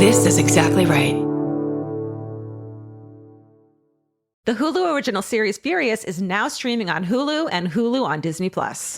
This is exactly right. The Hulu original series Furious is now streaming on Hulu and Hulu on Disney+.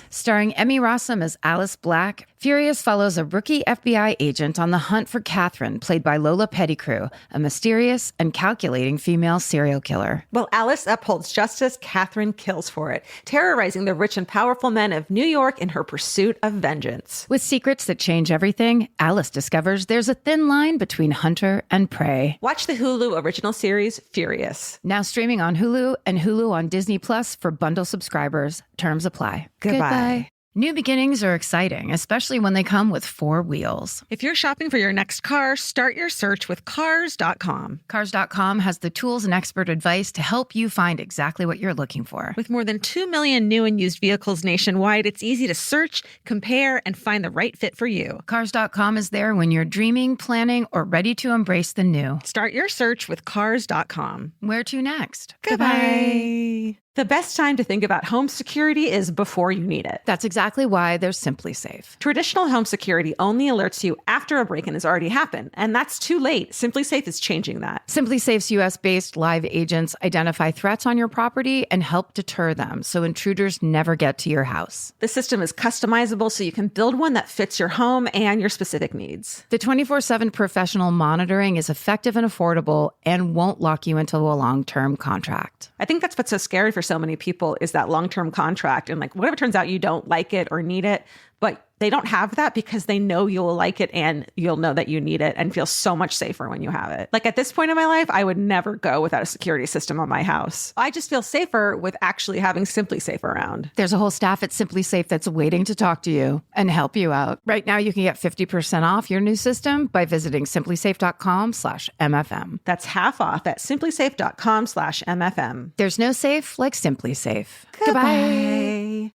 Starring Emmy Rossum as Alice Black, Furious follows a rookie FBI agent on the hunt for Catherine, played by Lola Pettigrew, a mysterious and calculating female serial killer. While Alice upholds justice, Catherine kills for it, terrorizing the rich and powerful men of New York in her pursuit of vengeance. With secrets that change everything, Alice discovers there's a thin line between hunter and prey. Watch the Hulu original series Furious. Now streaming on Hulu and Hulu on Disney Plus for bundle subscribers. Terms apply. Goodbye. New beginnings are exciting, especially when they come with 4 wheels. If you're shopping for your next car, start your search with Cars.com. Cars.com has the tools and expert advice to help you find exactly what you're looking for. With more than 2 million new and used vehicles nationwide, it's easy to search, compare, and find the right fit for you. Cars.com is there when you're dreaming, planning, or ready to embrace the new. Start your search with Cars.com. Where to next? Goodbye. The best time to think about home security is before you need it. That's exactly why there's Simply Safe. Traditional home security only alerts you after a break-in has already happened, and that's too late. Simply Safe is changing that. Simply Safe's US-based live agents identify threats on your property and help deter them so intruders never get to your house. The system is customizable so you can build one that fits your home and your specific needs. The 24/7 professional monitoring is effective and affordable and won't lock you into a long-term contract. I think that's what's so scary for so many people is that long-term contract. And like, whatever turns out you don't like it or need it, but they don't have that because they know you'll like it and you'll know that you need it and feel so much safer when you have it. Like at this point in my life, I would never go without a security system on my house. I just feel safer with actually having Simply Safe around. There's a whole staff at Simply Safe that's waiting to talk to you and help you out. Right now, you can get 50% off your new system by visiting simplysafe.com/MFM. That's half off at simplysafe.com/MFM. There's no safe like Simply Safe. Goodbye.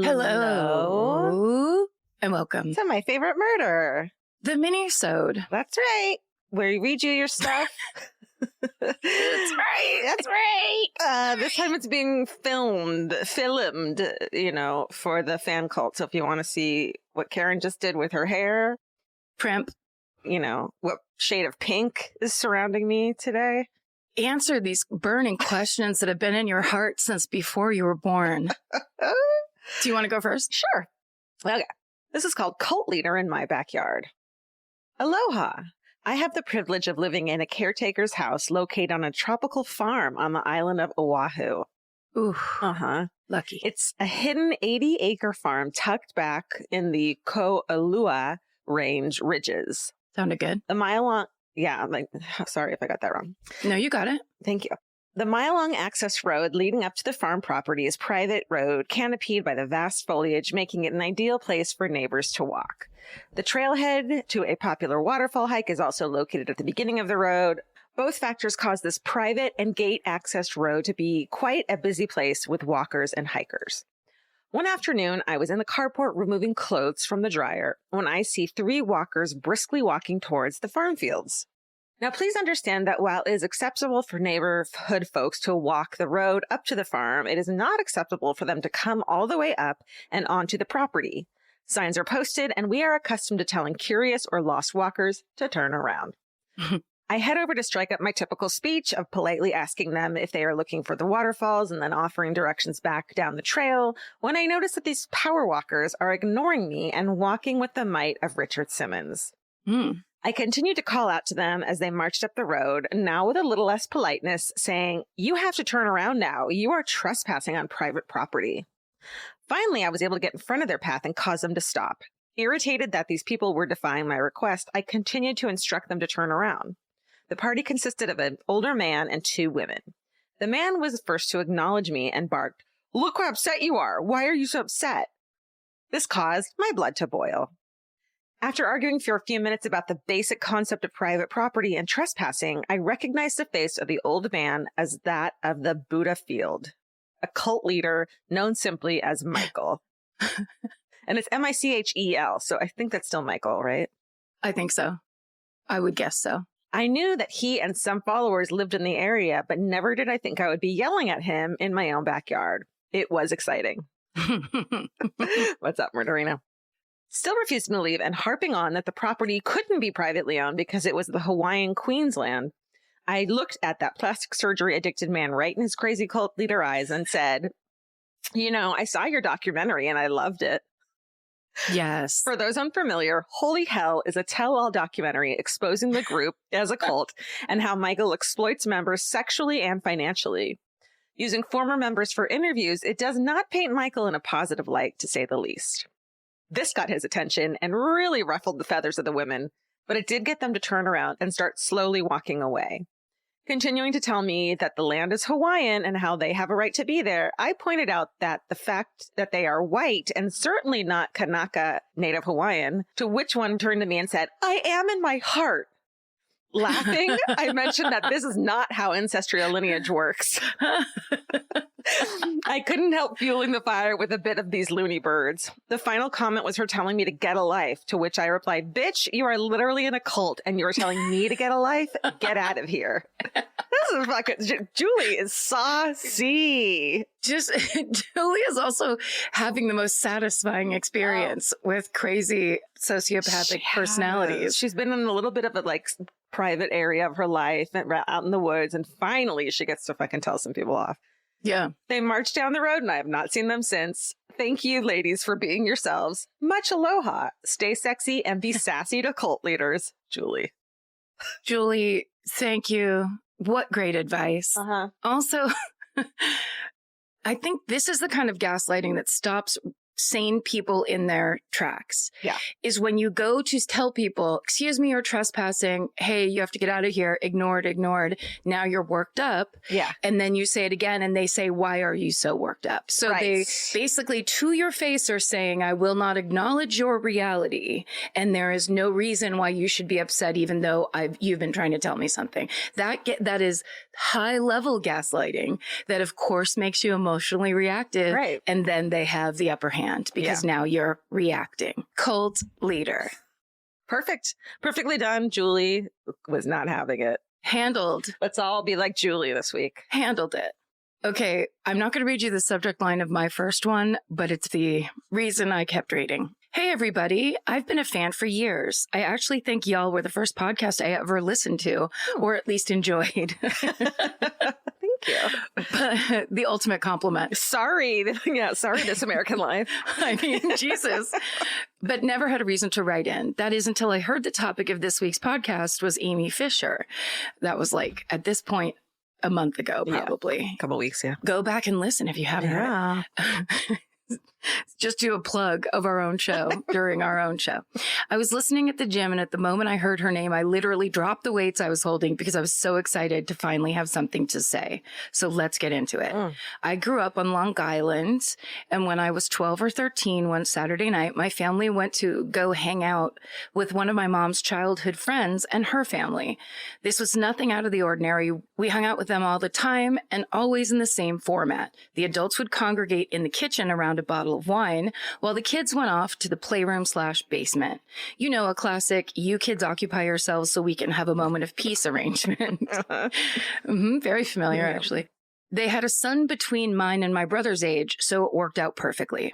Hello. And welcome To my favorite murder. the Minisode. That's right. Where we read you your stuff. That's right. That's right. This time it's being filmed, for the fan cult. So if you want to see what Karen just did with her hair, Primp, what shade of pink is surrounding me today. answer these burning questions that have been in your heart since before you were born. Do you want to go first? Sure. Okay. This is called Cult Leader in My Backyard. Aloha. I have the privilege of living in a caretaker's house located on a tropical farm on the island of Oahu. Ooh, Lucky. lucky. It's a hidden 80-acre farm tucked back in the Ko'olua Range ridges. Sounded good. The mile-long... Yeah, sorry if I got that wrong. No, you got it. Thank you. The mile-long access road leading up to the farm property is private road, canopied by the vast foliage, making it an ideal place for neighbors to walk. The trailhead to a popular waterfall hike is also located at the beginning of the road. Both factors cause this private and gate-accessed road to be quite a busy place with walkers and hikers. One afternoon, I was in the carport removing clothes from the dryer when I see 3 walkers briskly walking towards the farm fields. Now, please understand that while it is acceptable for neighborhood folks to walk the road up to the farm, it is not acceptable for them to come all the way up and onto the property. Signs are posted, and we are accustomed to telling curious or lost walkers to turn around. I head over to strike up my typical speech of politely asking them if they are looking for the waterfalls and then offering directions back down the trail when I notice that these power walkers are ignoring me and walking with the might of Richard Simmons. I continued to call out to them as they marched up the road, now with a little less politeness, saying, "You have to turn around now. You are trespassing on private property." Finally, I was able to get in front of their path and cause them to stop. Irritated that these people were defying my request, I continued to instruct them to turn around. The party consisted of an older man and 2 women. The man was the first to acknowledge me and barked, "Look how upset you are. Why are you so upset?" This caused my blood to boil. After arguing for a few minutes about the basic concept of private property and trespassing, I recognized the face of the old man as that of the Buddha Field, a cult leader known simply as Michael. And it's Michel, so I think that's still Michael, right? I think so. I would guess so. I knew that he and some followers lived in the area, but never did I think I would be yelling at him in my own backyard. It was exciting. What's up, Murderino? Still refusing to leave and harping on that the property couldn't be privately owned because it was the Hawaiian Queensland. I looked at that plastic surgery addicted man right in his crazy cult leader eyes and said, you know, I saw your documentary and I loved it. Yes. For those unfamiliar, Holy Hell is a tell-all documentary exposing the group as a cult and how Michael exploits members sexually and financially. Using former members for interviews, it does not paint Michael in a positive light, to say the least. This got his attention and really ruffled the feathers of the women, but it did get them to turn around and start slowly walking away. Continuing to tell me that the land is Hawaiian and how they have a right to be there, I pointed out that the fact that they are white and certainly not Kanaka Native Hawaiian, to which one turned to me and said, I am in my heart. Laughing, I mentioned that this is not how ancestral lineage works. I couldn't help fueling the fire with a bit of these loony birds. The final comment was her telling me to get a life, to which I replied, bitch, you are literally in a cult and you are telling me to get a life? Get out of here. This is fucking, Julie is saucy. Just, Julie is also having the most satisfying experience with crazy sociopathic personalities. She's been in a little bit of a like private area of her life and out in the woods. And finally she gets to fucking tell some people off. Yeah. They marched down the road and I have not seen them since. Thank you, ladies, for being yourselves. Much aloha. Stay sexy and be sassy to cult leaders. Julie. Julie, thank you. What great advice. Also, I think this is the kind of gaslighting that stops sane people in their tracks. Yeah. Is when you go to tell people, excuse me, you're trespassing. Hey, you have to get out of here. Ignored. Now you're worked up. Yeah. And then you say it again and they say, why are you so worked up? So they basically to your face are saying, I will not acknowledge your reality. And there is no reason why you should be upset, even though you've been trying to tell me something. That is high level gaslighting that of course makes you emotionally reactive. Right. And then they have the upper hand because now you're reacting. Cult leader. Perfect. Perfectly done. Julie was not having it. Handled. Let's all be like Julie this week. Handled it. Okay, I'm not going to read you the subject line of my first one, but it's the reason I kept reading. Hey, everybody. I've been a fan for years. I actually think y'all were the first podcast I ever listened to, or at least enjoyed. Thank you. But the ultimate compliment. Sorry. Yeah, sorry, This American Life. I mean, Jesus. But never had a reason to write in. That is until I heard the topic of this week's podcast was Amy Fisher. That was like, at this point, a month ago, probably. Yeah, a couple weeks, yeah. Go back and listen if you haven't heard it. Just do a plug of our own show during our own show. I was listening at the gym, and at the moment I heard her name, I literally dropped the weights I was holding because I was so excited to finally have something to say. So let's get into it. I grew up on Long Island, and when I was 12 or 13, one Saturday night, my family went to go hang out with one of my mom's childhood friends and her family. This was nothing out of the ordinary. We hung out with them all the time and always in the same format. The adults would congregate in the kitchen around a bottle of wine while the kids went off to the playroom/basement. You know, a classic, you kids occupy yourselves so we can have a moment of peace arrangement. Very familiar, actually. They had a son between mine and my brother's age, so it worked out perfectly.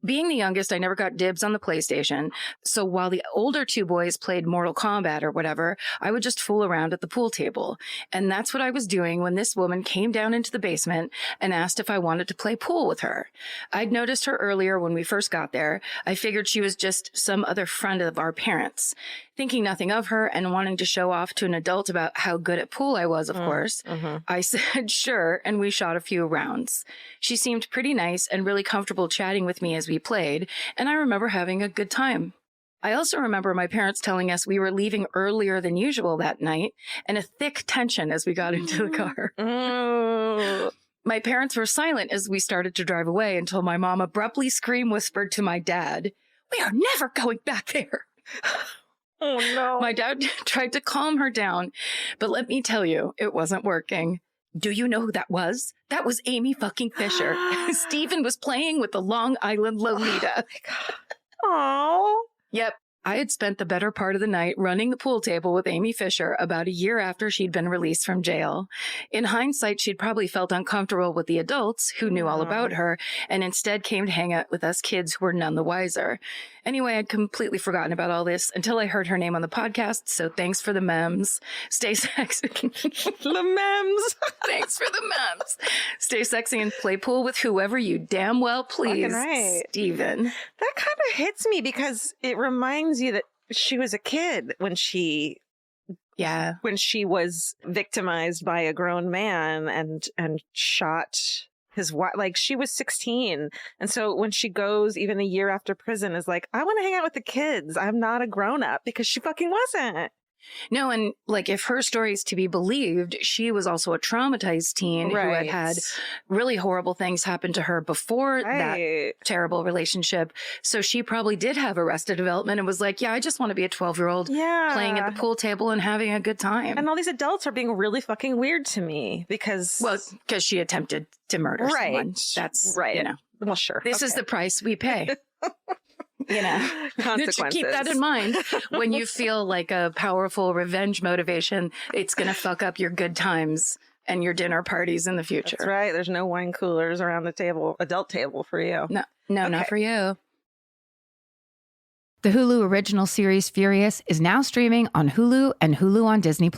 Being the youngest, I never got dibs on the PlayStation, so while the older two boys played Mortal Kombat or whatever, I would just fool around at the pool table. And that's what I was doing when this woman came down into the basement and asked if I wanted to play pool with her. I'd noticed her earlier when we first got there. I figured she was just some other friend of our parents. Thinking nothing of her and wanting to show off to an adult about how good at pool I was, of course, I said sure, and we shot a few rounds. She seemed pretty nice and really comfortable chatting with me as we played, and I remember having a good time. I also remember my parents telling us we were leaving earlier than usual that night, and a thick tension as we got into the car. My parents were silent as we started to drive away until my mom abruptly whispered to my dad, "We are never going back there." Oh, no. My dad tried to calm her down, but let me tell you, it wasn't working. Do you know who that was? That was Amy fucking Fisher. Stephen was playing with the Long Island Lolita. Oh, my God. Yep. I had spent the better part of the night running the pool table with Amy Fisher about a year after she'd been released from jail. In hindsight, she'd probably felt uncomfortable with the adults who knew all about her and instead came to hang out with us kids who were none the wiser. Anyway, I'd completely forgotten about all this until I heard her name on the podcast, so thanks for the memes. Stay sexy. The memes. Thanks for the memes. Stay sexy and play pool with whoever you damn well please, right. Steven. That kind of hits me because it reminds you that she was a kid when she was victimized by a grown man and shot his wife. Like, she was 16. And so when she goes even a year after prison is like, I want to hang out with the kids. I'm not a grown up, because she fucking wasn't. No, and like, if her story is to be believed, she was also a traumatized teen who had really horrible things happen to her before that terrible relationship. So she probably did have arrested development and was like, yeah, I just want to be a 12-year-old playing at the pool table and having a good time. And all these adults are being really fucking weird to me because she attempted to murder someone. That's right. You know, well, sure. This is the price we pay. You know, consequences. Keep that in mind when you feel like a powerful revenge motivation. It's going to fuck up your good times and your dinner parties in the future. That's right. There's no wine coolers around the table, adult table for you. No, not for you. The Hulu original series Furious is now streaming on Hulu and Hulu on Disney+.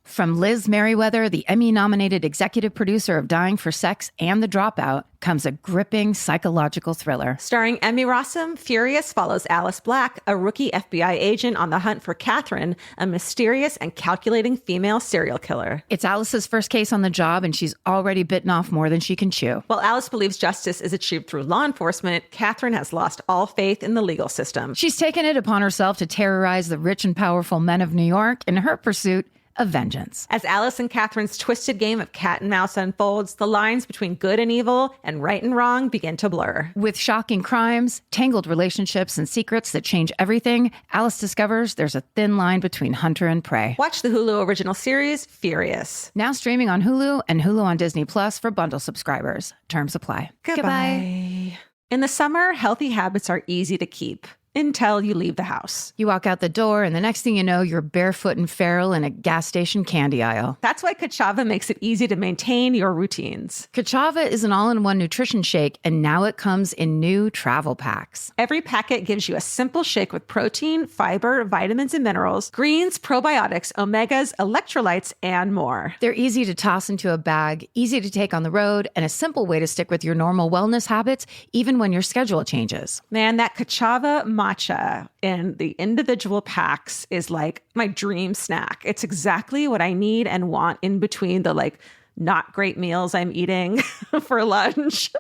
From Liz Merriweather, the Emmy-nominated executive producer of Dying for Sex and The Dropout, comes a gripping psychological thriller. Starring Emmy Rossum, Furious follows Alice Black, a rookie FBI agent on the hunt for Catherine, a mysterious and calculating female serial killer. It's Alice's first case on the job, and she's already bitten off more than she can chew. While Alice believes justice is achieved through law enforcement, Catherine has lost all faith in the legal system. She's taken it upon herself to terrorize the rich and powerful men of New York in her pursuit of vengeance. As Alice and Catherine's twisted game of cat and mouse unfolds, the lines between good and evil and right and wrong begin to blur. With shocking crimes, tangled relationships, and secrets that change everything, Alice discovers there's a thin line between hunter and prey. Watch the Hulu original series, Furious. Now streaming on Hulu and Hulu on Disney Plus for bundle subscribers. Terms apply. Goodbye. In the summer, healthy habits are easy to keep. Until you leave the house. You walk out the door, and the next thing you know, you're barefoot and feral in a gas station candy aisle. That's why Kachava makes it easy to maintain your routines. Kachava is an all-in-one nutrition shake, and now it comes in new travel packs. Every packet gives you a simple shake with protein, fiber, vitamins and minerals, greens, probiotics, omegas, electrolytes, and more. They're easy to toss into a bag, easy to take on the road, and a simple way to stick with your normal wellness habits, even when your schedule changes. Man, that Kachava matcha in the individual packs is like my dream snack. It's exactly what I need and want in between the not great meals I'm eating for lunch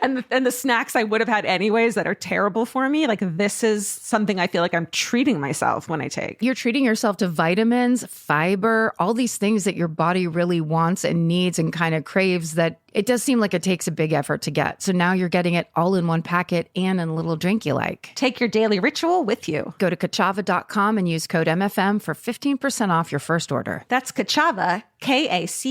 and the snacks I would have had anyways that are terrible for me. Like, this is something I feel like I'm treating myself when I take. You're treating yourself to vitamins, fiber, all these things that your body really wants and needs and kind of craves that it does seem like it takes a big effort to get. So now you're getting it all in one packet and in a little drink you like. Take your daily ritual with you. Go to Kachava.com and use code MFM for 15% off your first order. That's Kachava, KACHAVA.com,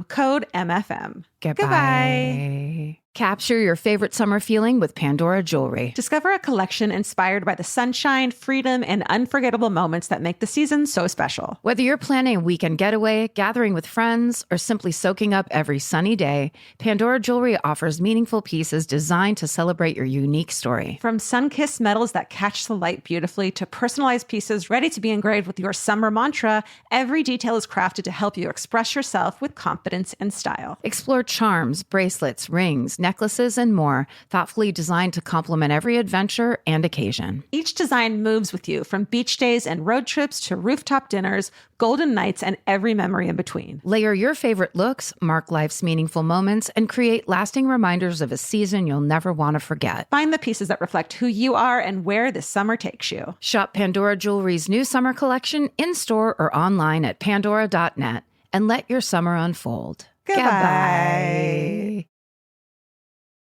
code MFM. Goodbye. Capture your favorite summer feeling with Pandora Jewelry. Discover a collection inspired by the sunshine, freedom, and unforgettable moments that make the season so special. Whether you're planning a weekend getaway, gathering with friends, or simply soaking up every sunny day, Pandora Jewelry offers meaningful pieces designed to celebrate your unique story. From sun-kissed metals that catch the light beautifully to personalized pieces ready to be engraved with your summer mantra, every detail is crafted to help you express yourself with confidence and style. Explore charms, bracelets, rings, necklaces, and more, thoughtfully designed to complement every adventure and occasion. Each design moves with you, from beach days and road trips to rooftop dinners, golden nights, and every memory in between. Layer your favorite looks, mark life's meaningful moments, and create lasting reminders of a season you'll never want to forget. Find the pieces that reflect who you are and where this summer takes you. Shop Pandora Jewelry's new summer collection in-store or online at pandora.net and let your summer unfold. Goodbye.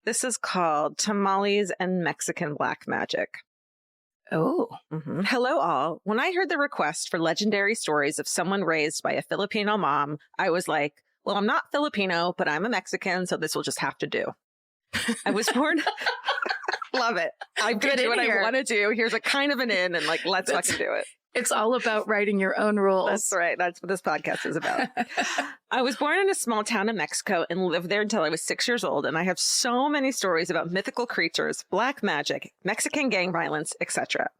This is called Tamales and Mexican Black Magic. Oh. Mm-hmm. Hello, all. When I heard the request for legendary stories of someone raised by a Filipino mom, I was like, well, I'm not Filipino, but I'm a Mexican, so this will just have to do. I was born... Love it. I did what I want to do. Here's a kind of an in, and like, let's fucking do it. It's all about writing your own rules. That's right. That's what this podcast is about. I was born in a small town in Mexico and lived there until I was 6 years old. And I have so many stories about mythical creatures, black magic, Mexican gang violence, etc.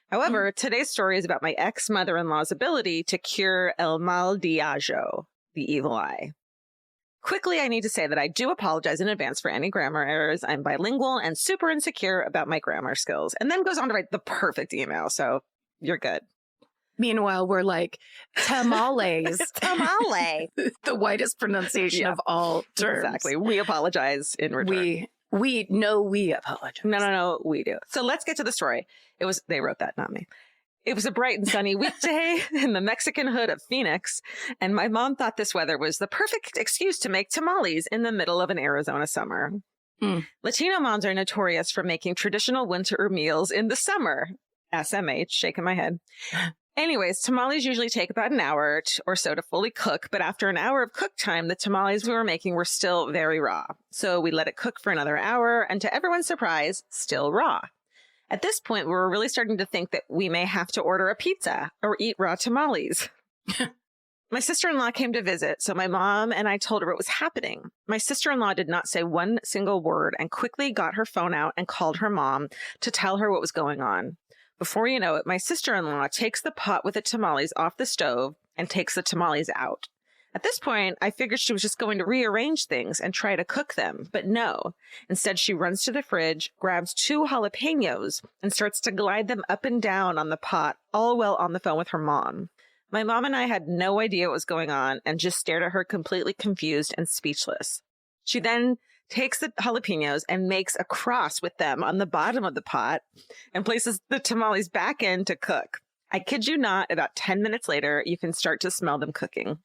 However, today's story is about my ex-mother-in-law's ability to cure el mal de ojo, the evil eye. Quickly, I need to say that I do apologize in advance for any grammar errors. I'm bilingual and super insecure about my grammar skills. And then goes on to write the perfect email. So you're good. Meanwhile, we're like, tamales. Tamale. The whitest pronunciation of all terms. Exactly. We apologize in return. We apologize. No, we do. So let's get to the story. They wrote that, not me. It was a bright and sunny weekday in the Mexican hood of Phoenix, and my mom thought this weather was the perfect excuse to make tamales in the middle of an Arizona summer. Latino moms are notorious for making traditional winter meals in the summer. SMH, shaking my head. Anyways, tamales usually take about an hour or so to fully cook, but after an hour of cook time, the tamales we were making were still very raw. So we let it cook for another hour, and to everyone's surprise, still raw. At this point, we were really starting to think that we may have to order a pizza or eat raw tamales. My sister-in-law came to visit, so my mom and I told her what was happening. My sister-in-law did not say one single word and quickly got her phone out and called her mom to tell her what was going on. Before you know it, my sister-in-law takes the pot with the tamales off the stove and takes the tamales out. At this point, I figured she was just going to rearrange things and try to cook them, but no. Instead, she runs to the fridge, grabs 2 jalapenos, and starts to glide them up and down on the pot, all while on the phone with her mom. My mom and I had no idea what was going on and just stared at her completely confused and speechless. She then takes the jalapenos and makes a cross with them on the bottom of the pot and places the tamales back in to cook. I kid you not, about 10 minutes later, you can start to smell them cooking.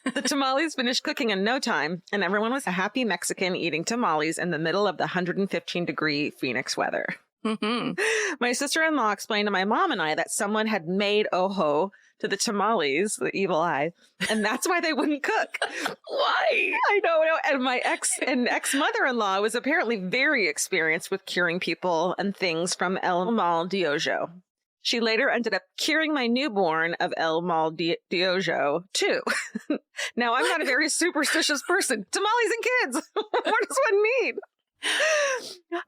The tamales finished cooking in no time, and everyone was a happy Mexican eating tamales in the middle of the 115-degree Phoenix weather. My sister-in-law explained to my mom and I that someone had made ojo to the tamales, the evil eye, and that's why they wouldn't cook. Why? I don't know. And my ex-mother-in-law was apparently very experienced with curing people and things from el mal de ojo. She later ended up curing my newborn of el mal de ojo, too. Now, I'm not a very superstitious person. Tamales and kids. What does one need?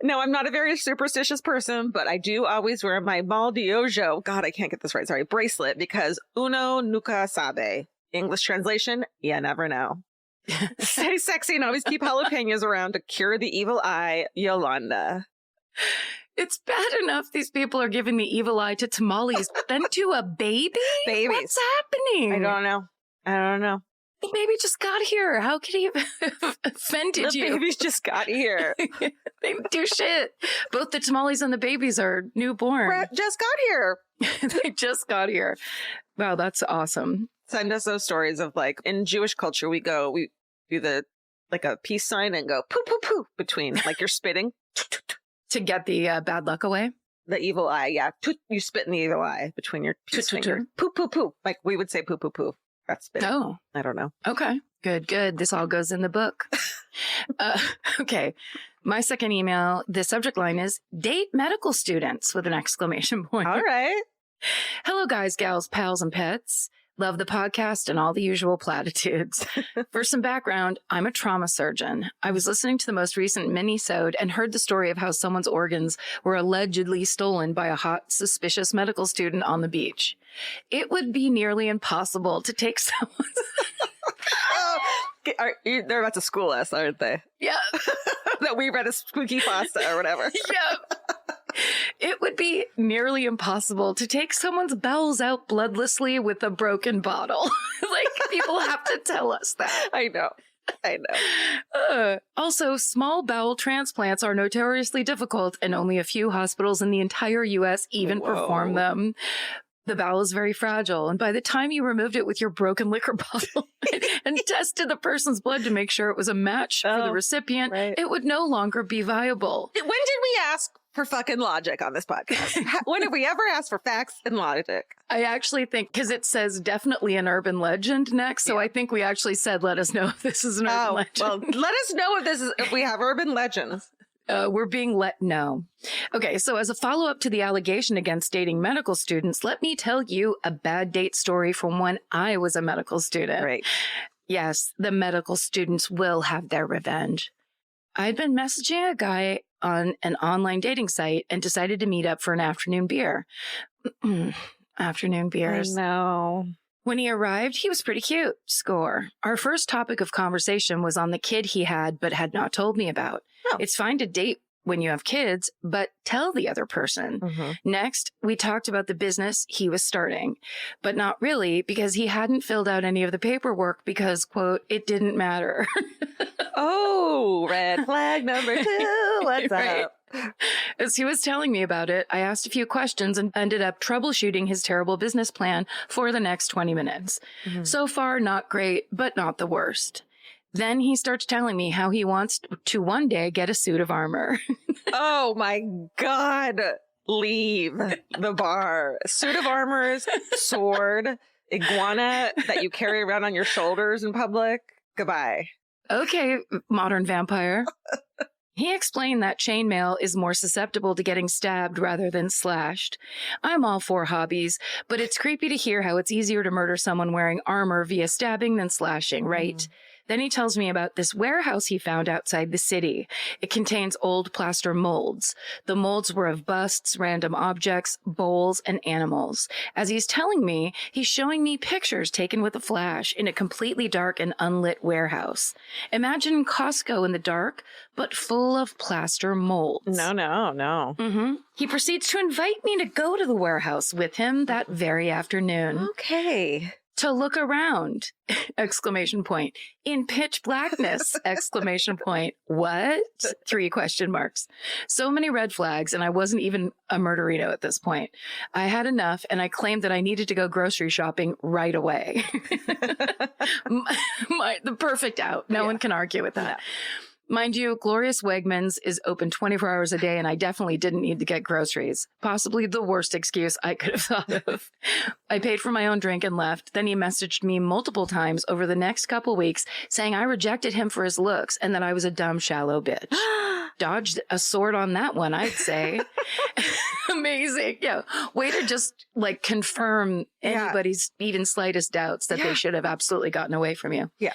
No, I'm not a very superstitious person, but I do always wear my mal de ojo, God, I can't get this right, sorry, bracelet, because uno nunca sabe. English translation, you never know. Stay sexy and always keep jalapenos around to cure the evil eye, Yolanda. It's bad enough these people are giving the evil eye to tamales, but then to a baby? Babies. What's happening? I don't know. The baby just got here. How could he have offended you? The babies just got here. They didn't do shit. Both the tamales and the babies are newborn. Just got here. They just got here. Wow, that's awesome. Send us those stories of, like, in Jewish culture, we do like a peace sign and go poo, poo, poo between, like you're spitting. To get the bad luck away? The evil eye, yeah. You spit in the evil eye between your fingers. Poo, poo, poo. Like we would say poo, poo, poo. That's spit. Oh. I don't know. Okay. Good. This all goes in the book. Okay. My second email, the subject line is date medical students with an exclamation point. All right. Hello, guys, gals, pals, and pets. Love the podcast and all the usual platitudes. For some background, I'm a trauma surgeon. I was listening to the most recent Minisode and heard the story of how someone's organs were allegedly stolen by a hot, suspicious medical student on the beach. It would be nearly impossible to take someone's... They're about to school us, aren't they? Yeah. That we read a spooky pasta or whatever. Yeah. It would be nearly impossible to take someone's bowels out bloodlessly with a broken bottle. Like, people have to tell us that. I know. Also, small bowel transplants are notoriously difficult, and only a few hospitals in the entire U.S. even perform them. The bowel is very fragile, and by the time you removed it with your broken liquor bottle and tested the person's blood to make sure it was a match for the recipient, it would no longer be viable. When did we ask for fucking logic on this podcast? When have we ever asked for facts and logic? I actually think, because it says definitely an urban legend next, so I think we actually said, let us know if this is an urban legend. Well, let us know if we have urban legends. We're being let know. Okay, so as a follow-up to the allegation against dating medical students, let me tell you a bad date story from when I was a medical student. Right. Yes, the medical students will have their revenge. I'd been messaging a guy on an online dating site and decided to meet up for an afternoon beer. Afternoon beers. I know. When he arrived, he was pretty cute. Score. Our first topic of conversation was on the kid he had but had not told me about. Oh. It's fine to date when you have kids, but tell the other person. Mm-hmm. Next, we talked about the business he was starting, but not really because he hadn't filled out any of the paperwork because, quote, it didn't matter. Oh, red flag number 2. What's Right. up? As he was telling me about it, I asked a few questions and ended up troubleshooting his terrible business plan for the next 20 minutes. Mm-hmm. So far, not great, but not the worst. Then he starts telling me how he wants to one day get a suit of armor. Oh my God. Leave the bar. Suit of armors, sword, iguana that you carry around on your shoulders in public. Goodbye. Okay, modern vampire. He explained that chainmail is more susceptible to getting stabbed rather than slashed. I'm all for hobbies, but it's creepy to hear how it's easier to murder someone wearing armor via stabbing than slashing, right? Then he tells me about this warehouse he found outside the city. It contains old plaster molds. The molds were of busts, random objects, bowls, and animals. As he's telling me, he's showing me pictures taken with a flash in a completely dark and unlit warehouse. Imagine Costco in the dark, but full of plaster molds. No. He proceeds to invite me to go to the warehouse with him that very afternoon. Okay. To look around, exclamation point. In pitch blackness, exclamation point. What? 3 question marks. So many red flags, and I wasn't even a murderino at this point. I had enough, and I claimed that I needed to go grocery shopping right away. The perfect out. No one can argue with that. Mind you, Glorious Wegmans is open 24 hours a day, and I definitely didn't need to get groceries. Possibly the worst excuse I could have thought of. I paid for my own drink and left. Then he messaged me multiple times over the next couple weeks saying I rejected him for his looks and that I was a dumb, shallow bitch. Dodged a sword on that one, I'd say. Amazing. Yeah. Way to just like confirm anybody's even slightest doubts that they should have absolutely gotten away from you. Yeah.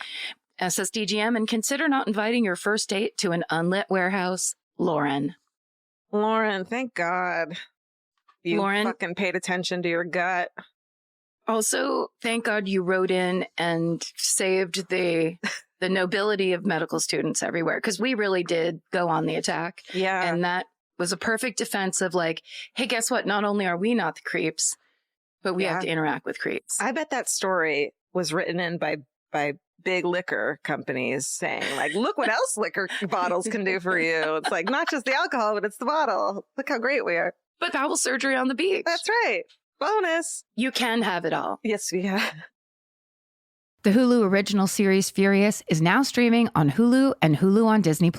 SSDGM, and consider not inviting your first date to an unlit warehouse. Lauren, thank God you fucking paid attention to your gut. Also, thank God you wrote in and saved the nobility of medical students everywhere, because we really did go on the attack. Yeah. And that was a perfect defense of like, hey, guess what? Not only are we not the creeps, but we have to interact with creeps. I bet that story was written in by big liquor companies saying like, look what else liquor bottles can do for you. It's like not just the alcohol, but it's the bottle. Look how great we are. But bowel surgery on the beach. That's right. Bonus. You can have it all. Yes, we have. The Hulu original series Furious is now streaming on Hulu and Hulu on Disney+.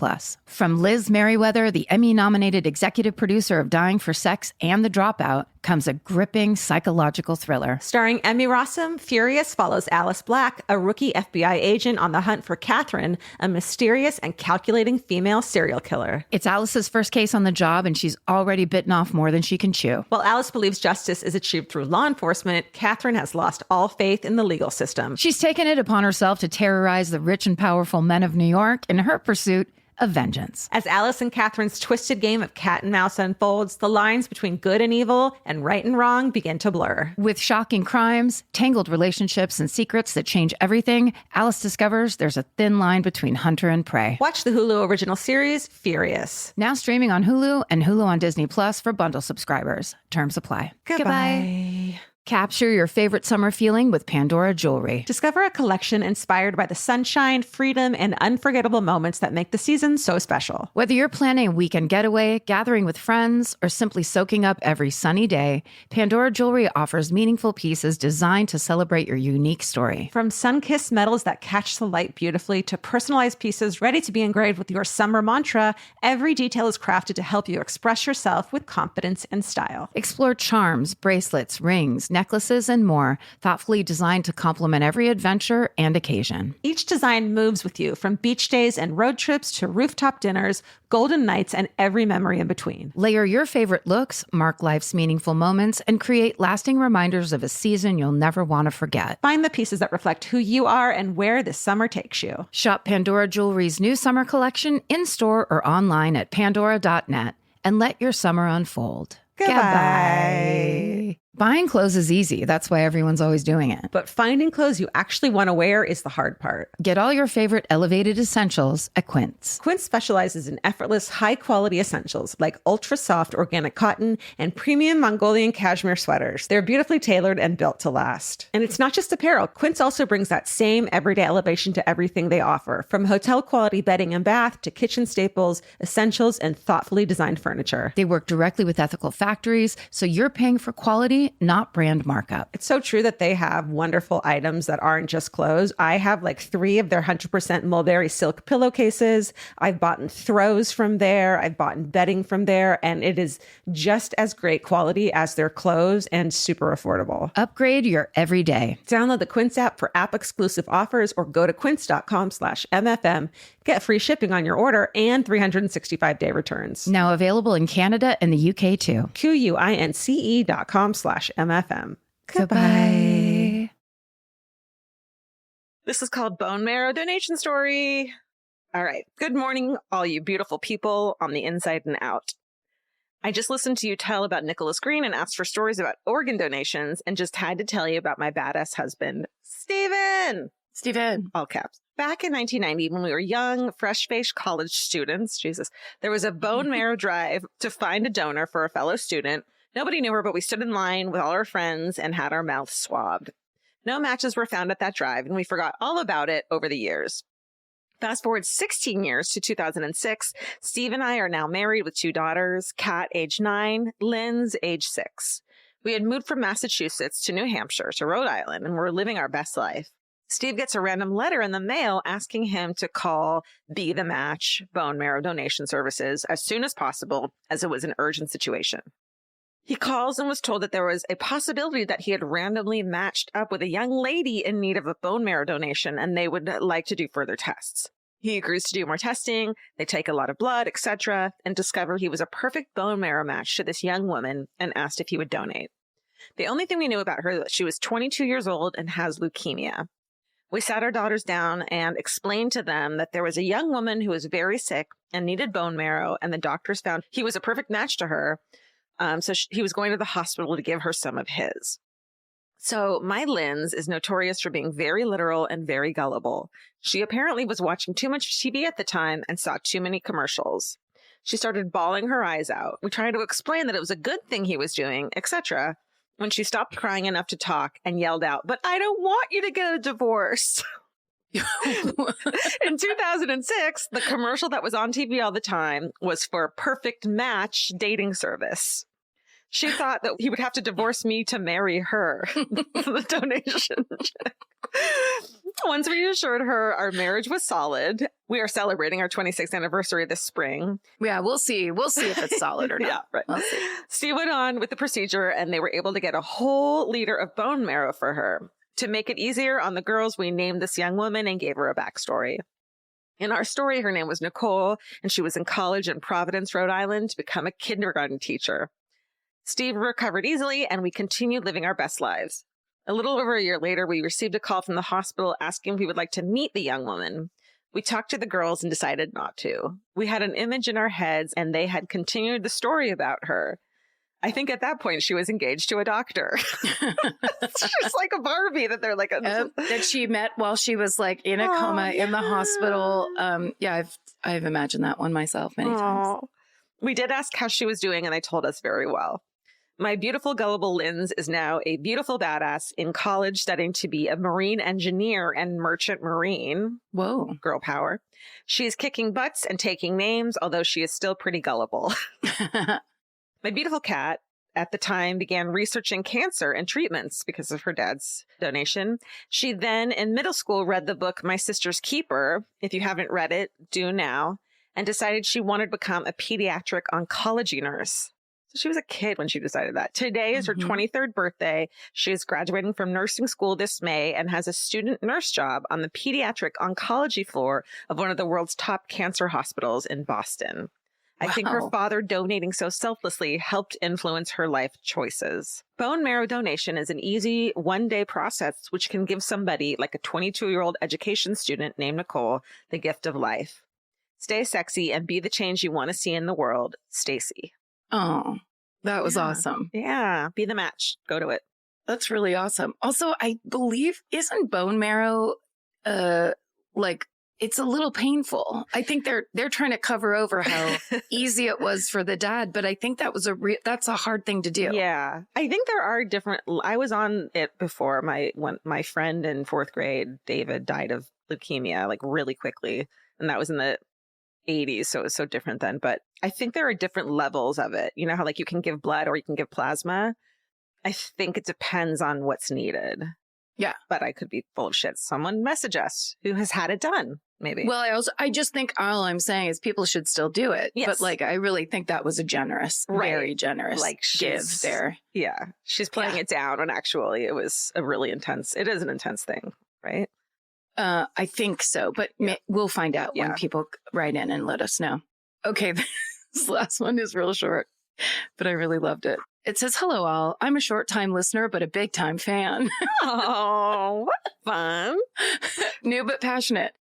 From Liz Merriweather, the Emmy-nominated executive producer of Dying for Sex and The Dropout, comes a gripping psychological thriller. Starring Emmy Rossum, Furious follows Alice Black, a rookie FBI agent on the hunt for Catherine, a mysterious and calculating female serial killer. It's Alice's first case on the job, and she's already bitten off more than she can chew. While Alice believes justice is achieved through law enforcement, Catherine has lost all faith in the legal system. She's taken it upon herself to terrorize the rich and powerful men of New York in her pursuit of vengeance. As Alice and Catherine's twisted game of cat and mouse unfolds, the lines between good and evil and right and wrong begin to blur. With shocking crimes, tangled relationships, and secrets that change everything, Alice discovers there's a thin line between hunter and prey. Watch the Hulu original series, Furious. Now streaming on Hulu and Hulu on Disney Plus for bundle subscribers. Terms apply. Goodbye. Capture your favorite summer feeling with Pandora Jewelry. Discover a collection inspired by the sunshine, freedom, and unforgettable moments that make the season so special. Whether you're planning a weekend getaway, gathering with friends, or simply soaking up every sunny day, Pandora Jewelry offers meaningful pieces designed to celebrate your unique story. From sun-kissed metals that catch the light beautifully to personalized pieces ready to be engraved with your summer mantra, every detail is crafted to help you express yourself with confidence and style. Explore charms, bracelets, rings, necklaces, and more, thoughtfully designed to complement every adventure and occasion. Each design moves with you, from beach days and road trips to rooftop dinners, golden nights, and every memory in between. Layer your favorite looks, mark life's meaningful moments, and create lasting reminders of a season you'll never want to forget. Find the pieces that reflect who you are and where this summer takes you. Shop Pandora Jewelry's new summer collection in-store or online at pandora.net and let your summer unfold. Goodbye. Buying clothes is easy. That's why everyone's always doing it. But finding clothes you actually want to wear is the hard part. Get all your favorite elevated essentials at Quince. Quince specializes in effortless, high-quality essentials like ultra-soft organic cotton and premium Mongolian cashmere sweaters. They're beautifully tailored and built to last. And it's not just apparel. Quince also brings that same everyday elevation to everything they offer, from hotel-quality bedding and bath to kitchen staples, essentials, and thoughtfully designed furniture. They work directly with ethical factories, so you're paying for quality, not brand markup. It's so true that they have wonderful items that aren't just clothes. I have like 3 of their 100% mulberry silk pillowcases. I've bought throws from there. I've bought bedding from there. And it is just as great quality as their clothes and super affordable. Upgrade your everyday. Download the Quince app for app-exclusive offers or go to quince.com/MFM. Get free shipping on your order and 365-day returns. Now available in Canada and the UK too. QUINCE.com/MFM. Goodbye. This is called Bone Marrow Donation Story. All right. Good morning, all you beautiful people on the inside and out. I just listened to you tell about Nicholas Green and asked for stories about organ donations and just had to tell you about my badass husband, Steven. All caps. Back in 1990, when we were young, fresh-faced college students, Jesus, there was a bone marrow drive to find a donor for a fellow student. Nobody knew her, but we stood in line with all our friends and had our mouths swabbed. No matches were found at that drive, and we forgot all about it over the years. Fast forward 16 years to 2006, Steve and I are now married with 2 daughters, Kat, age 9, Lynn's age 6. We had moved from Massachusetts to New Hampshire to Rhode Island, and we're living our best life. Steve gets a random letter in the mail asking him to call Be the Match bone marrow donation services as soon as possible, as it was an urgent situation. He calls and was told that there was a possibility that he had randomly matched up with a young lady in need of a bone marrow donation, and they would like to do further tests. He agrees to do more testing. They take a lot of blood, etc., and discover he was a perfect bone marrow match to this young woman and asked if he would donate. The only thing we knew about her was that she was 22 years old and has leukemia. We sat our daughters down and explained to them that there was a young woman who was very sick and needed bone marrow, and the doctors found he was a perfect match to her. He was going to the hospital to give her some of his. So my Linz is notorious for being very literal and very gullible. She apparently was watching too much TV at the time and saw too many commercials. She started bawling her eyes out. We tried to explain that it was a good thing he was doing, etc., when she stopped crying enough to talk and yelled out, "But I don't want you to get a divorce." In 2006, the commercial that was on TV all the time was for Perfect Match dating service. She thought that he would have to divorce me to marry her. The donation check. Once we assured her our marriage was solid, we are celebrating our 26th anniversary this spring. Yeah, we'll see. We'll see if it's solid or not. Yeah, right. We'll see. Steve went on with the procedure, and they were able to get a whole liter of bone marrow for her. To make it easier on the girls, we named this young woman and gave her a backstory. In our story, her name was Nicole, and she was in college in Providence, Rhode Island, to become a kindergarten teacher. Steve recovered easily, and we continued living our best lives. A little over a year later, we received a call from the hospital asking if we would like to meet the young woman. We talked to the girls and decided not to. We had an image in our heads, and they had continued the story about her. I think at that point she was engaged to a doctor. It's just like a Barbie that they're like that she met while she was like in a coma in the hospital. I've imagined that one myself many times. We did ask how she was doing, and they told us very well. My beautiful, gullible Linz is now a beautiful badass in college studying to be a marine engineer and merchant marine. Whoa. Girl power. She is kicking butts and taking names, although she is still pretty gullible. My beautiful cat at the time began researching cancer and treatments because of her dad's donation. She then, in middle school, read the book My Sister's Keeper. If you haven't read it, do now. And decided she wanted to become a pediatric oncology nurse. She was a kid when she decided that. Today is her 23rd birthday. She is graduating from nursing school this May and has a student nurse job on the pediatric oncology floor of one of the world's top cancer hospitals in Boston. I think her father donating so selflessly helped influence her life choices. Bone marrow donation is an easy one-day process which can give somebody, like a 22-year-old education student named Nicole, the gift of life. Stay sexy and be the change you want to see in the world. Stacy. Oh, that was awesome. Yeah. Be the match. Go to it. That's really awesome. Also, I believe, isn't bone marrow, it's a little painful. I think they're trying to cover over how easy it was for the dad, but I think that was that's a hard thing to do. Yeah. I think there are different, I was on it before. My friend in 4th grade, David, died of leukemia, like really quickly. And that was in the 80s, so it was so different then. But I think there are different levels of it. You know how like you can give blood or you can give plasma? I think it depends on what's needed. Yeah. But I could be full of shit. Someone message us who has had it done, maybe. Well, I just think all I'm saying is people should still do it. Yes. But I really think that was a generous, very generous give there. Yeah. She's playing it down when actually it was it is an intense thing, right? I think so, but we'll find out when people write in and let us know. Okay, this last one is real short, but I really loved it. It says, hello all, I'm a short-time listener, but a big-time fan. Oh, what fun. New but passionate.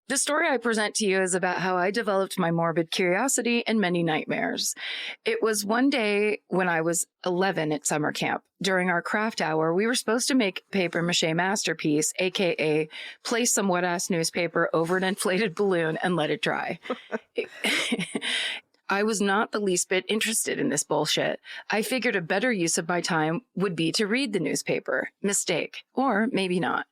The story I present to you is about how I developed my morbid curiosity and many nightmares. It was one day when I was 11 at summer camp. During our craft hour, we were supposed to make paper mache masterpiece, aka place some wet-ass newspaper over an inflated balloon and let it dry. I was not the least bit interested in this bullshit. I figured a better use of my time would be to read the newspaper. Mistake. Or maybe not.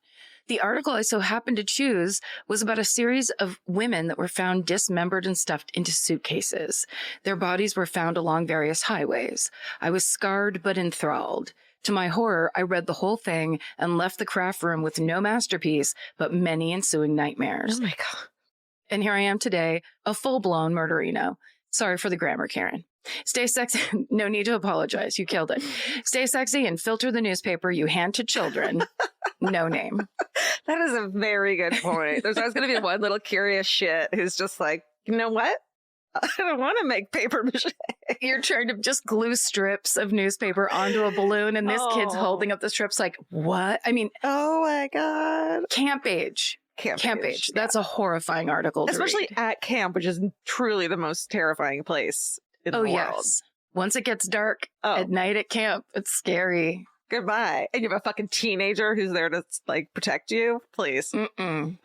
The article I so happened to choose was about a series of women that were found dismembered and stuffed into suitcases. Their bodies were found along various highways. I was scarred but enthralled. To my horror, I read the whole thing and left the craft room with no masterpiece, but many ensuing nightmares. Oh my God. And here I am today, a full-blown murderino. Sorry for the grammar, Karen. Stay sexy. No need to apologize. You killed it. Stay sexy and filter the newspaper you hand to children. No name. That is a very good point. There's always going to be one little curious shit who's just like, you know what? I don't want to make paper mache. You're trying to just glue strips of newspaper onto a balloon, and this kid's holding up the strips like, what? I mean, oh my God. Camp age. Camp age. That's a horrifying article. Especially at camp, which is truly the most terrifying place in the world. Yes. Once it gets dark at night at camp, it's scary. Goodbye. And you have a fucking teenager who's there to protect you. Please. Good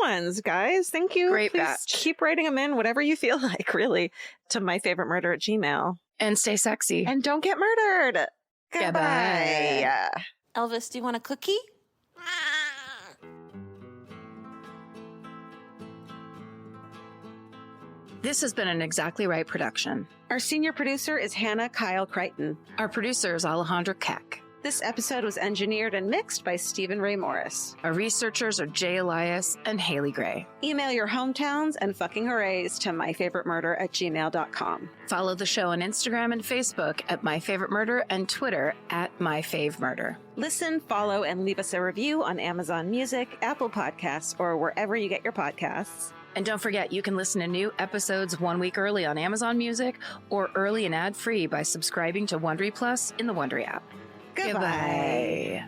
ones, guys. Thank you. Great Please batch. Keep writing them in, whatever you feel like, really, to myfavoritemurder@gmail.com. And stay sexy. And don't get murdered. Goodbye. Elvis, do you want a cookie? This has been an Exactly Right production. Our senior producer is Hannah Kyle Crichton. Our producer is Alejandra Keck. This episode was engineered and mixed by Stephen Ray Morris. Our researchers are Jay Elias and Haley Gray. Email your hometowns and fucking hoorays to myfavoritemurder@gmail.com. Follow the show on Instagram and Facebook at My Favorite Murder and Twitter at My Fave Murder. Listen, follow, and leave us a review on Amazon Music, Apple Podcasts, or wherever you get your podcasts. And don't forget, you can listen to new episodes 1 week early on Amazon Music or early and ad-free by subscribing to Wondery Plus in the Wondery app. Goodbye. Goodbye.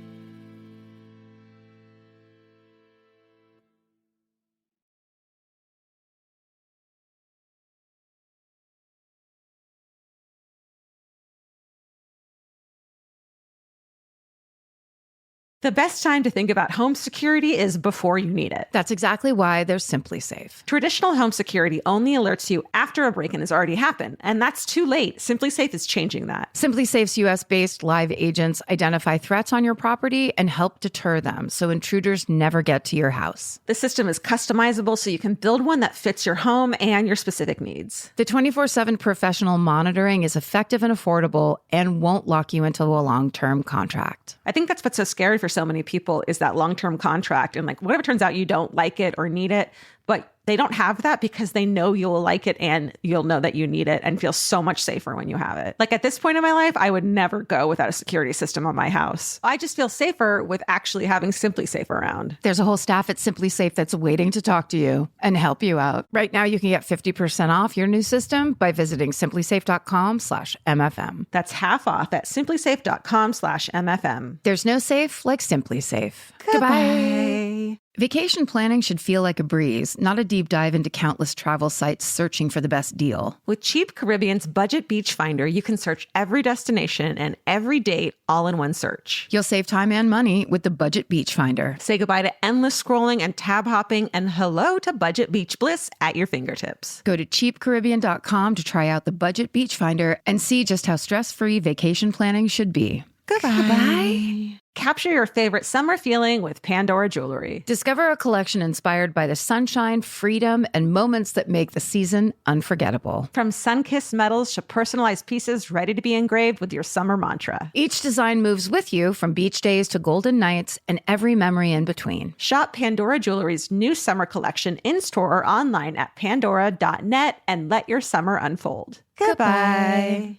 The best time to think about home security is before you need it. That's exactly why there's Simply Safe. Traditional home security only alerts you after a break-in has already happened, and that's too late. Simply Safe is changing that. Simply Safe's US-based live agents identify threats on your property and help deter them so intruders never get to your house. The system is customizable so you can build one that fits your home and your specific needs. The 24/7 professional monitoring is effective and affordable and won't lock you into a long-term contract. I think that's what's so scary for so many people is that long-term contract. And what if it turns out you don't like it or need it, but They don't have that because they know you'll like it and you'll know that you need it and feel so much safer when you have it. Like at this point in my life, I would never go without a security system on my house. I just feel safer with actually having Simply Safe around. There's a whole staff at Simply Safe that's waiting to talk to you and help you out. Right now, you can get 50% off your new system by visiting simplysafe.com/MFM. That's half off at simplysafe.com/MFM. There's no safe like Simply Safe. Goodbye. Vacation planning should feel like a breeze, not a deep dive into countless travel sites searching for the best deal. With Cheap Caribbean's Budget Beach Finder, you can search every destination and every date all in one search. You'll save time and money with the Budget Beach Finder. Say goodbye to endless scrolling and tab hopping and hello to Budget Beach Bliss at your fingertips. Go to cheapcaribbean.com to try out the Budget Beach Finder and see just how stress-free vacation planning should be. Goodbye. Capture your favorite summer feeling with Pandora Jewelry. Discover a collection inspired by the sunshine, freedom, and moments that make the season unforgettable. From sun-kissed metals to personalized pieces ready to be engraved with your summer mantra. Each design moves with you from beach days to golden nights and every memory in between. Shop Pandora Jewelry's new summer collection in-store or online at pandora.net and let your summer unfold. Goodbye.